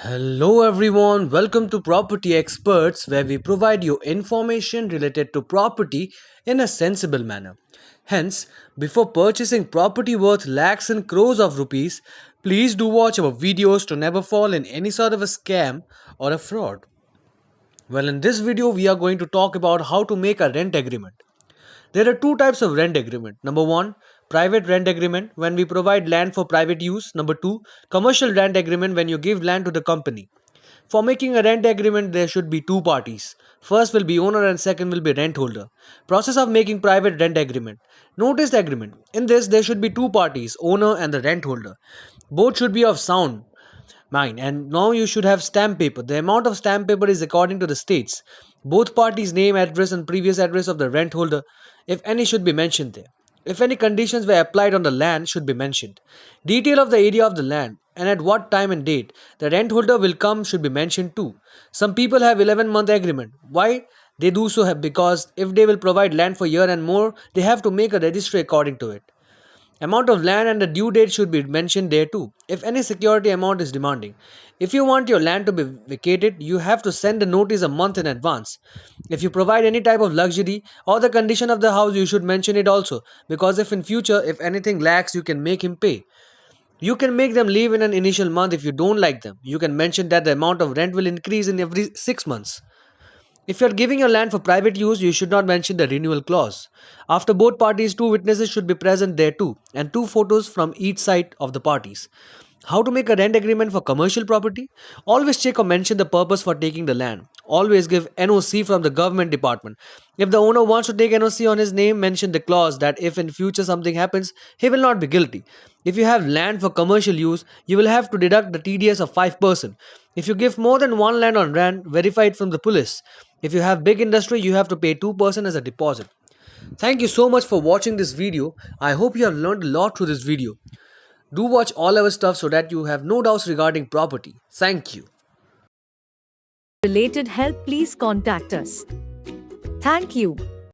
Hello everyone, welcome to Property Experts where we provide you information related to property in a sensible manner. Hence, before purchasing property worth lakhs and crores of rupees, please do watch our videos to never fall in any sort of a scam or a fraud. Well, in this video, we are going to talk about how to make a rent agreement. There are two types of rent agreement. Number one, private rent agreement when we provide land for private use. Number two, commercial rent agreement when you give land to the company. For making a rent agreement, there should be two parties. First will be owner and second will be rent holder. Process of making private rent agreement. Notice the agreement. In this, there should be two parties, owner and the rent holder. Both should be of sound mind, and now you should have stamp paper. The amount of stamp paper is according to the states. Both parties' name, address, and previous address of the rent holder, if any, should be mentioned there. If any conditions were applied on the land, should be mentioned. Detail of the area of the land and at what time and date the rent holder will come should be mentioned too. Some people have 11-month agreement. Why? They do so because if they will provide land for a year and more, they have to make a registry according to it. Amount of land and the due date should be mentioned there too, if any security amount is demanding. If you want your land to be vacated, you have to send the notice a month in advance. If you provide any type of luxury or the condition of the house, you should mention it also, because if in future, if anything lacks, you can make him pay. You can make them leave in an initial month if you don't like them. You can mention that the amount of rent will increase in every 6 months. If you are giving your land for private use, you should not mention the renewal clause. After both parties, two witnesses should be present there too, and two photos from each side of the parties. How to make a rent agreement for commercial property? Always check or mention the purpose for taking the land. Always give NOC from the government department. If the owner wants to take NOC on his name, mention the clause that if in future something happens, he will not be guilty. If you have land for commercial use, you will have to deduct the TDS of 5%. If you give more than one land on rent, verify it from the police. If you have big industry, you have to pay 2% as a deposit. Thank you so much for watching this video. I hope you have learned a lot through this video. Do watch all our stuff so that you have no doubts regarding property. Thank you. Related help, please contact us. Thank you.